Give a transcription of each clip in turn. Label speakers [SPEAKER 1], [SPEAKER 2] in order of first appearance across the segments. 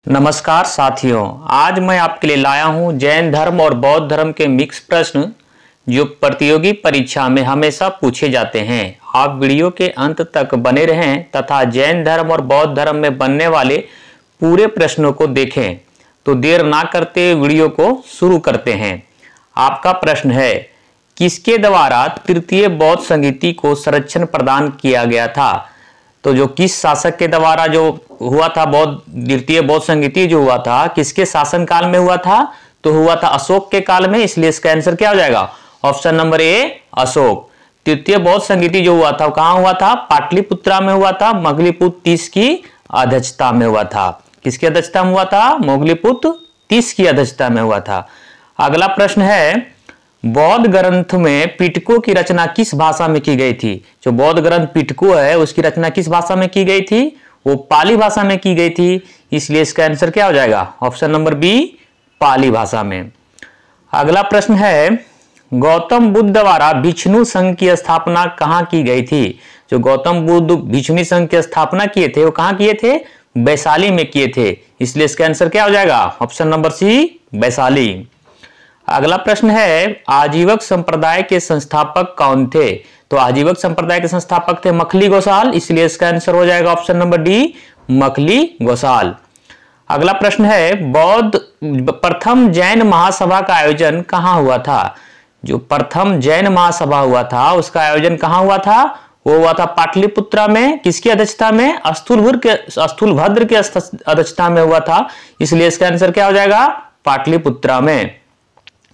[SPEAKER 1] नमस्कार साथियों, आज मैं आपके लिए लाया हूं जैन धर्म और बौद्ध धर्म के मिक्स प्रश्न जो प्रतियोगी परीक्षा में हमेशा पूछे जाते हैं। आप वीडियो के अंत तक बने रहें तथा जैन धर्म और बौद्ध धर्म में बनने वाले पूरे प्रश्नों को देखें। तो देर ना करते वीडियो को शुरू करते हैं। आपका प्रश्न है, किसके द्वारा तृतीय बौद्ध संहिता को संरक्षण प्रदान किया गया था? तो जो किस शासक के द्वारा जो हुआ था द्वितीय बौद्ध संहिता जो हुआ था, किसके शासन काल में हुआ था? तो हुआ था अशोक के काल में। इसलिए इसका आंसर क्या हो जाएगा? Option number A, Ashok. तृतीय बौद्ध संहिता जो हुआ था कहां हुआ था? पाटलिपुत्रा में हुआ था। मोगलीपुत्र तीस की अध्यक्षता में हुआ था। किसकी अध्यक्षता में हुआ था? मोगलीपुत्र तीस की अध्यक्षता में हुआ था। अगला प्रश्न है, बौद्ध ग्रंथ में पिटकों की रचना किस भाषा में की गई थी? जो बौद्ध ग्रंथ पिटको है उसकी रचना किस भाषा में की गई थी? वो पाली भाषा में की गई थी। इसलिए इसका आंसर क्या हो जाएगा? ऑप्शन नंबर बी, पाली भाषा में। अगला प्रश्न है, गौतम बुद्ध द्वारा भिक्षु संघ की स्थापना कहां की गई थी? जो गौतम बुद्ध भिक्षु संघ की स्थापना किए थे वो कहां किए थे? वैशाली में किए थे। इसलिए इसका आंसर क्या हो जाएगा? Option number C, Vaishali. अगला प्रश्न है, आजीवक संप्रदाय के संस्थापक कौन थे? तो आजीवक संप्रदाय के संस्थापक थे मखली गोसाल। इसलिए इसका आंसर हो जाएगा option number D, Makhali Gosal. अगला प्रश्न है, प्रथम जैन महासभा का आयोजन कहां हुआ था? जो प्रथम जैन महासभा हुआ था उसका आयोजन कहां हुआ था? वो हुआ था पाटलिपुत्रा में। किसकी अध्यक्षता में? स्थूलभद्र के अध्यक्षता में हुआ था। इसलिए इसका आंसर क्या हो जाएगा? पाटलिपुत्रा में।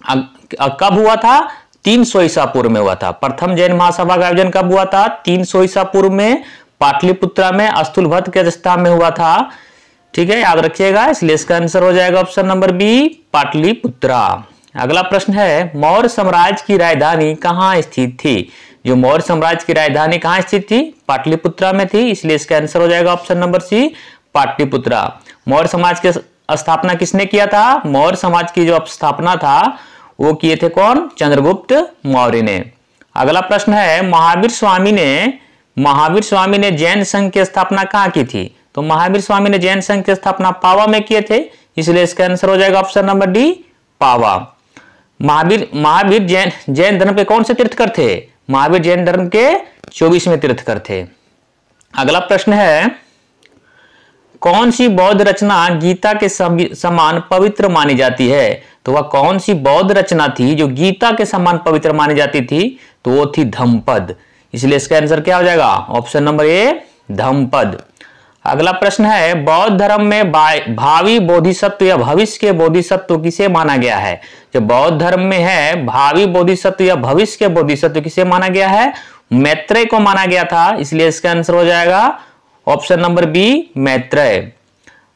[SPEAKER 1] कब हुआ था? 300 ईसा पूर्व में हुआ था। प्रथम जैन महासभा का आयोजन कब हुआ था? 300 ईसा पूर्व में पाटलिपुत्रा में स्थूलभद्र के अध्यक्षता में हुआ था। ठीक है, याद रखिएगा। इसलिए इसका आंसर हो जाएगा ऑप्शन नंबर बी, पाटलिपुत्रा। अगला प्रश्न है, मौर्य साम्राज्य की राजधानी कहां स्थित थी? जो मौर्य साम्राज्य की राजधानी कहां स्थित थी? पाटलिपुत्रा में थी। इसलिए इसका आंसर हो जाएगा option number C, Pataliputra. Maurya समाज की स्थापना किसने किया था? मौर्य समाज की जो स्थापना था वो किए थे कौन? चंद्रगुप्त मौर्य ने। अगला प्रश्न है, महावीर स्वामी ने जैन संघ की स्थापना कहां की थी? तो महावीर स्वामी ने जैन संघ की स्थापना पावा में किए थे। इसलिए इसका आंसर हो जाएगा ऑप्शन नंबर डी, पावा। महावीर जैन धर्म के कौन से तीर्थकर थे? महावीर जैन धर्म के 24वें तीर्थकर थे। अगला प्रश्न है, कौन सी बौद्ध रचना गीता के समान पवित्र मानी जाती है? तो वह कौन सी बौद्ध रचना थी जो गीता के समान पवित्र मानी जाती थी? तो वो थी धम्मपद। इसलिए इसका आंसर क्या हो जाएगा? Option number A, Dhammapada. अगला प्रश्न है, बौद्ध धर्म में भावी बोधिसत्व या भविष्य के बोधिसत्व किसे माना गया है? जो बौद्ध धर्म में है भावी बोधिसत्व या भविष्य के बोधिसत्व किसे माना गया है? मैत्रेय को माना गया था। इसलिए इसका आंसर हो जाएगा ऑप्शन नंबर बी, मैत्रेय।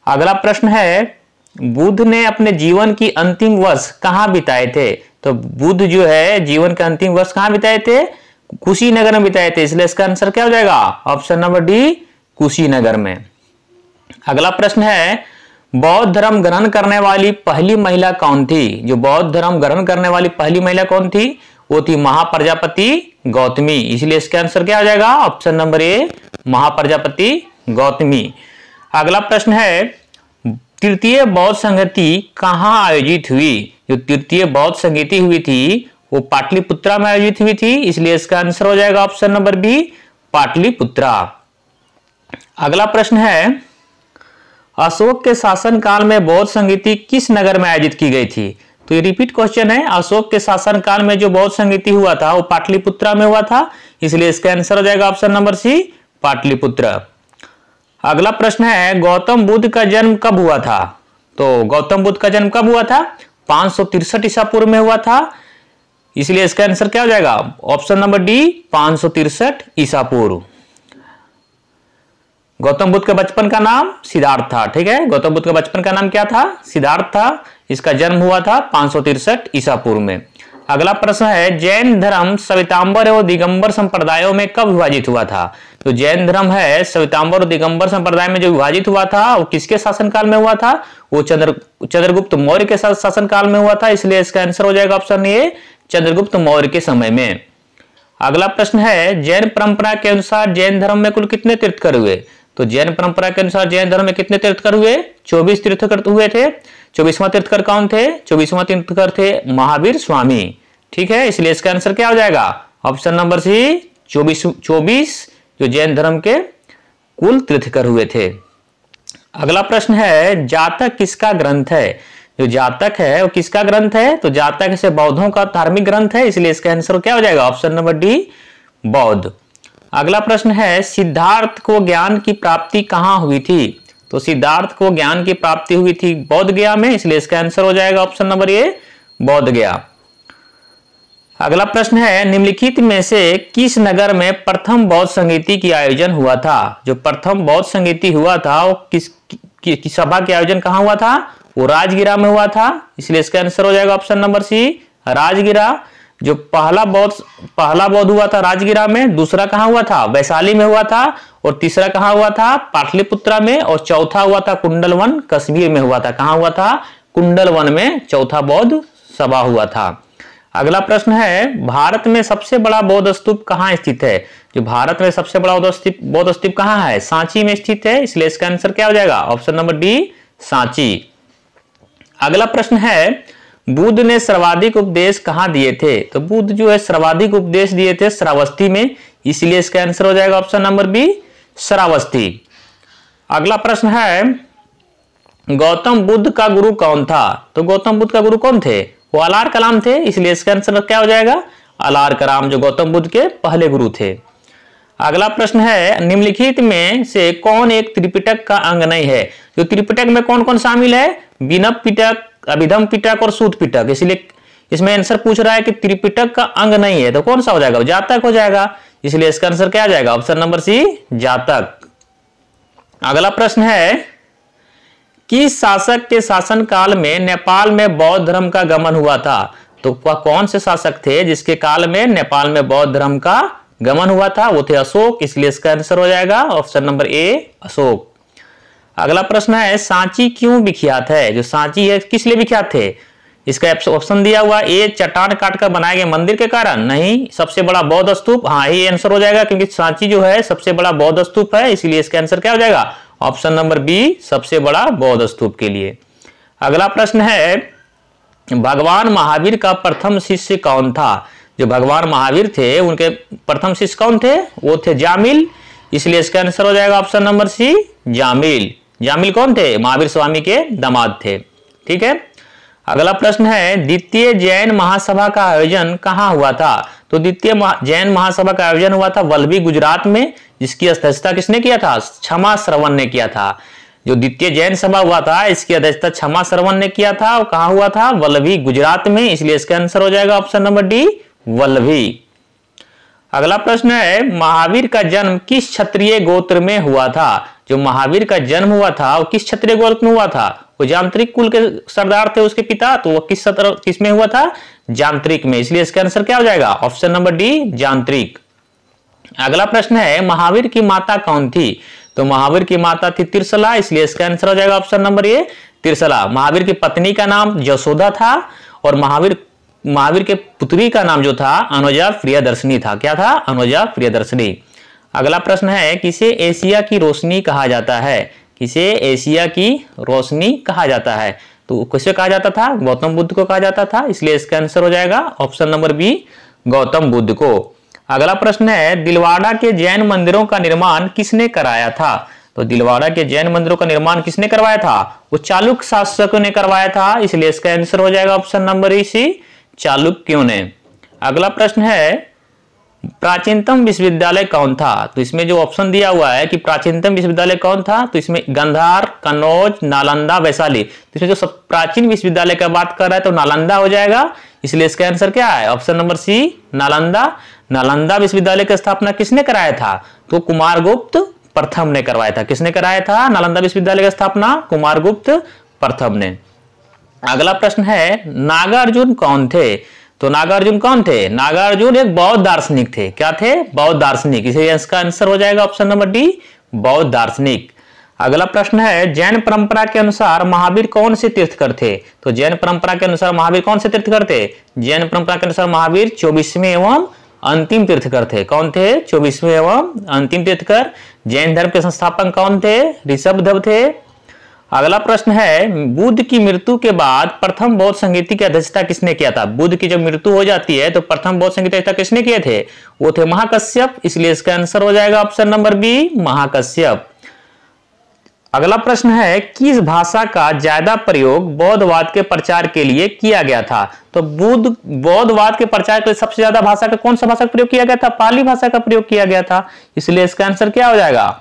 [SPEAKER 1] अगला प्रश्न है, बुद्ध ने अपने जीवन की अंतिम वर्ष कहां बिताए थे? तो बुद्ध जो है जीवन के अंतिम वर्ष कहां बिताए थे? कुशीनगर में बिताए थे। इसलिए इसका आंसर क्या हो जाएगा? ऑप्शन नंबर डी, कुशीनगर में। अगला प्रश्न है, बौद्ध धर्म ग्रहण करने वाली पहली महिला कौन थी? जो बौद्ध धर्म ग्रहण करने वाली पहली महिला कौन थी? वो थी महाप्रजापति गौतमी। इसलिए इसका आंसर क्या हो जाएगा? Option number A, Mahaprajapati Gautami. अगला प्रश्न है, तृतीय बौद्ध संहिता कहां आयोजित हुई? जो तृतीय बौद्ध संहिता हुई थी वो पाटलिपुत्रा में आयोजित हुई थी। इसलिए इसका आंसर हो जाएगा ऑप्शन नंबर बी, पाटलिपुत्रा। अगला प्रश्न है, अशोक के शासन काल में बौद्ध संहिता किस नगर में आयोजित की गई थी? तो ये रिपीट क्वेश्चन है। अशोक के शासन काल में जो बौद्ध संहिता हुआ था वो पाटलिपुत्रा में हुआ था। इसलिए इसका आंसर हो जाएगा ऑप्शन नंबर सी, पाटलिपुत्र। अगला प्रश्न है, गौतम बुद्ध का जन्म कब हुआ था? तो गौतम बुद्ध का जन्म कब हुआ था? 563 ईसा पूर्व में हुआ था। इसलिए इसका आंसर क्या हो जाएगा? ऑप्शन नंबर डी, 563 ईसा पूर्व। गौतम बुद्ध के बचपन का नाम सिद्धार्थ था। ठीक है, गौतम बुद्ध का बचपन का नाम क्या था? सिद्धार्थ था। इसका जन्म हुआ था 563 ईसा पूर्व में। अगला प्रश्न है, जैन धर्म श्वेतांबर एवं दिगंबर संप्रदायों में कब विभाजित हुआ था? तो जैन धर्म है श्वेतांबर और दिगंबर संप्रदाय में जो विभाजित हुआ था वो किसके शासनकाल में हुआ था? वो चंद्रगुप्त मौर्य के शासनकाल में हुआ था। इसलिए इसका आंसर हो जाएगा ऑप्शन ए, चंद्रगुप्त मौर्य के समय में। अगला प्रश्न है, जैन परंपरा के अनुसार जैन धर्म में कुल कितने तीर्थकर हुए? तो जैन परंपरा के अनुसार जैन धर्म में कितने तीर्थकर हुए? 24 तीर्थकर हुए थे। 24वां तीर्थकर कौन थे? 24वां तीर्थकर थे महावीर स्वामी। ठीक है, इसलिए इसका आंसर क्या हो जाएगा? ऑप्शन नंबर सी 24 जो जैन धर्म के कुल तीर्थकर हुए थे। अगला प्रश्न है जातक किसका ग्रंथ है? जो जातक है वो किसका ग्रंथ है? तो जातक से बौद्धों का धार्मिक ग्रंथ है, इसलिए इसका आंसर क्या हो जाएगा? ऑप्शन नंबर डी बौद्ध। अगला प्रश्न है सिद्धार्थ को ज्ञान की प्राप्ति कहां हुई थी? तो सिद्धार्थ को ज्ञान की प्राप्ति हुई थी बौद्ध गया में, इसलिए इसका आंसर हो जाएगा ऑप्शन नंबर ए बौद्ध गया। अगला प्रश्न है निम्नलिखित में से किस नगर में प्रथम बौद्ध संगीति की आयोजन हुआ था? जो प्रथम बौद्ध संगीति हुआ था वो किस सभा के आयोजन कहां हुआ था? वो राजगिरा में हुआ था, इसलिए इसका आंसर हो जाएगा ऑप्शन नंबर सी राजगिरा। जो पहला बौद्ध हुआ था राजगिरा में, दूसरा कहां हुआ था? वैशाली में हुआ था, और तीसरा कहां हुआ था? पाटलिपुत्रा में, और चौथा हुआ था कुंडलवन कश्मीर में हुआ था। कहां हुआ था? कुंडलवन में चौथा बौद्ध सभा हुआ था। अगला प्रश्न है भारत में सबसे बड़ा बौद्ध स्तूप कहां स्थित है? जो भारत में सबसे बड़ा बौद्ध स्तूप कहां है? सांची में स्थित है, इसलिए इसका आंसर क्या हो जाएगा? Option number D Sanchi. अगला प्रश्न है बुद्ध ने सर्वाधिक उपदेश कहां दिए थे? तो बुद्ध जो है सर्वाधिक उपदेश दिए थे श्रावस्ती में, इसलिए इसका आंसर हो जाएगा ऑप्शन नंबर बी श्रावस्ती। अगला प्रश्न है गौतम बुद्ध का गुरु कौन था? तो गौतम बुद्ध का गुरु कौन थे? वो अलार कलाम थे, इसलिए इसका आंसर क्या हो जाएगा? अलार कलाम जो गौतम बुद्ध के पहले गुरु थे। अगला प्रश्न है निम्नलिखित में से कौन एक त्रिपिटक का अंग नहीं है? जो त्रिपिटक में कौन कौन शामिल है? विनप पिटक, अभिधम पिटक और सूत पिटक, इसलिए इसमें आंसर पूछ रहा है कि त्रिपिटक का अंग नहीं है तो कौन सा हो जाएगा? जातक हो जाएगा, इसलिए इसका आंसर क्या आ जाएगा? ऑप्शन नंबर सी जातक। अगला प्रश्न है किस शासक के शासन काल में नेपाल में बौद्ध धर्म का गमन हुआ था? तो वह कौन से शासक थे जिसके काल में नेपाल में बौद्ध धर्म का गमन हुआ था? वो थे अशोक, इसलिए इसका आंसर हो जाएगा ऑप्शन नंबर ए अशोक। अगला प्रश्न है सांची क्यों विख्यात है? जो सांची है किस लिए विख्यात थे? इसका ऑप्शन दिया हुआ ए चट्टान काटकर बनाए गए मंदिर के कारण, नहीं सबसे बड़ा बौद्ध स्तूप, हाँ ये आंसर हो जाएगा क्योंकि सांची जो है सबसे बड़ा बौद्ध स्तूप है, इसलिए इसका आंसर क्या हो जाएगा? ऑप्शन नंबर बी सबसे बड़ा बौद्ध स्तूप के लिए। अगला प्रश्न है भगवान महावीर का प्रथम शिष्य कौन था? जो भगवान महावीर थे उनके प्रथम शिष्य कौन थे? वो थे जामिल, इसलिए इसका आंसर हो जाएगा ऑप्शन नंबर सी जामिल। जामिल कौन थे? महावीर स्वामी के दामाद थे। ठीक है, अगला प्रश्न है द्वितीय जैन महासभा का आयोजन कहां हुआ था? तो द्वितीय जैन महासभा का आयोजन हुआ था वल्लभी गुजरात में, जिसकी अध्यक्षता किसने किया था? क्षमा श्रवण ने किया था। जो द्वितीय जैन सभा हुआ था इसकी अध्यक्षता क्षमा श्रवण ने किया था, और कहां हुआ था? वल्लभी गुजरात में, इसलिए इसका आंसर हो जाएगा ऑप्शन नंबर डी वल्लभी। अगला प्रश्न है महावीर का जन्म किस क्षत्रिय गोत्र में हुआ था? जो महावीर का जन्म हुआ था वो किस क्षत्रिय गोत्र में हुआ था? वो जांत्रिक कुल के सरदार थे उसके पिता, तो वो किस में हुआ था? जांत्रिक में, इसलिए इसका आंसर क्या हो जाएगा? ऑप्शन नंबर डी जांत्रिक। अगला प्रश्न है महावीर की माता कौन थी? तो महावीर की माता थी तिरसला, इसलिए इसका आंसर हो जाएगा ऑप्शन नंबर ए तिरसला। महावीर की पत्नी का नाम यशोदा था, और महावीर के पुत्री का नाम जो था अनुजा प्रियदर्शनी था। क्या था? अनुजा प्रियदर्शनी। अगला प्रश्न है किसे एशिया की रोशनी कहा जाता है? किसे एशिया की रोशनी कहा जाता है? तो किसे कहा जाता था? गौतम बुद्ध को कहा जाता था, इसलिए इसका आंसर हो जाएगा option number B Gautam Buddha को। अगला प्रश्न है दिलवाड़ा के जैन मंदिरों का निर्माण किसने कराया था? तो दिलवाड़ा के जैन मंदिरों का निर्माण किसने करवाया था? वो चालुक्य शासकों ने करवाया था, इसलिए इसका आंसर हो जाएगा ऑप्शन नंबर सी चालुक्यों ने। अगला प्रश्न है प्राचीनतम विश्वविद्यालय कौन था? तो इसमें जो ऑप्शन दिया हुआ है कि प्राचीनतम विश्वविद्यालय कौन था, तो इसमें गांधार, कन्नौज, नालंदा, वैशाली, तो इसमें जो सब प्राचीन विश्वविद्यालय का बात कर रहा है तो नालंदा हो जाएगा, इसलिए इसका आंसर क्या है? Option number C Nalanda. Nalanda विश्वविद्यालय की स्थापना किसने कराया था? तो कुमारगुप्त प्रथम ने करवाया था। किसने कराया था नालंदा विश्वविद्यालय की स्थापना? कुमारगुप्त प्रथम ने। अगला प्रश्न है नागार्जुन कौन थे? तो नागार्जुन कौन थे? नागार्जुन एक बौद्ध दार्शनिक थे। क्या थे? बौद्ध दार्शनिक, इसलिए इसका आंसर हो जाएगा ऑप्शन नंबर डी बौद्ध दार्शनिक। अगला प्रश्न है जैन परंपरा के अनुसार महावीर कौन से तीर्थकर थे? तो जैन परंपरा के अनुसार महावीर कौन से तीर्थकर थे? जैन परंपरा के अनुसार महावीर 24वें एवं अंतिम तीर्थकर थे। कौन थे? 24वें एवं अंतिम तीर्थकर। जैन धर्म के संस्थापक कौन थे? ऋषभदेव थे। अगला प्रश्न है, बुद्ध की मृत्यु के बाद प्रथम बौद्ध संगीति की अध्यक्षता किसने किया था? बुद्ध की जब मृत्यु हो जाती है तो प्रथम बौद्ध संगीत अध्यक्षता किसने किए थे? वो थे महाकश्यप, इसलिए इसका आंसर हो जाएगा ऑप्शन नंबर बी, महाकश्यप। अगला प्रश्न है, किस भाषा का ज्यादा प्रयोग बौद्धवाद के प्रचार के लिए किया गया था? तो बौद्धवाद के प्रचार के लिए सबसे ज्यादा भाषा का कौन सा भाषा का प्रयोग किया गया था? पाली भाषा का प्रयोग किया गया था, इसलिए इसका आंसर क्या हो जाएगा?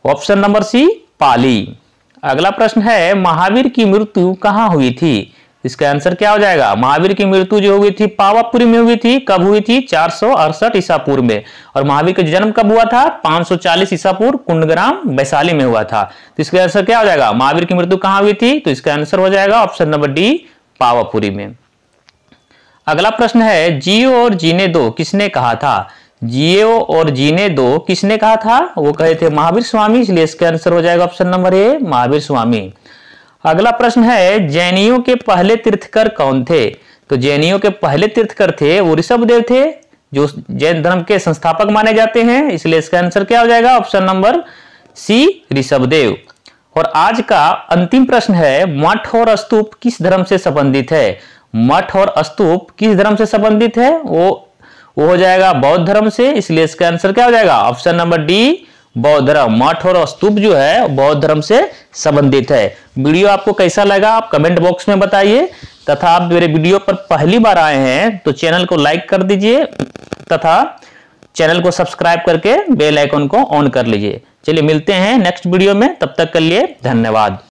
[SPEAKER 1] ऑप्शन नंबर सी, पाली। अगला प्रश्न है, महावीर की मृत्यु कहां हुई थी? इसका आंसर क्या हो जाएगा? महावीर की मृत्यु जो हुई थी पावापुरी में हुई थी। कब हुई थी? 468 ईसा पूर्व में। और महावीर का जन्म कब हुआ था? 540 ईसा पूर्व कुंडग्राम वैशाली में हुआ था। तो इसका आंसर क्या हो जाएगा? महावीर की मृत्यु कहां हुई थी? तो इसका आंसर हो जाएगा ऑप्शन नंबर डी, पावापुरी में। अगला प्रश्न है, जियो और जीने दो किसने कहा था? जियो और जीने दो किसने कहा था? वो कहे थे महावीर स्वामी, इसलिए इसका आंसर हो जाएगा option number A, Mahavir Swami. अगला प्रश्न है, जैनियों के पहले तीर्थकर कौन थे? तो जैनियों के पहले तीर्थकर थे वो ऋषभदेव थे, जो जैन धर्म के संस्थापक माने जाते हैं, इसलिए इसका आंसर क्या हो जाएगा? Option number C, Rishabhdev. और आज का अंतिम प्रश्न है, मठ और स्तूप किस धर्म से संबंधित है? मठ और स्तूप किस धर्म से संबंधित है? वो हो जाएगा बौद्ध धर्म से, इसलिए इसका आंसर क्या हो जाएगा? ऑप्शन नंबर डी, बौद्ध धर्म। मठ और स्तूप जो है बौद्ध धर्म से संबंधित है। वीडियो आपको कैसा लगा आप कमेंट बॉक्स में बताइए, तथा आप मेरे वीडियो पर पहली बार आए हैं तो चैनल को लाइक कर दीजिए तथा चैनल को सब्सक्राइब करके बेल आइकन को ऑन कर लीजिए। चलिए मिलते हैं नेक्स्ट वीडियो में, तब तक के लिए धन्यवाद।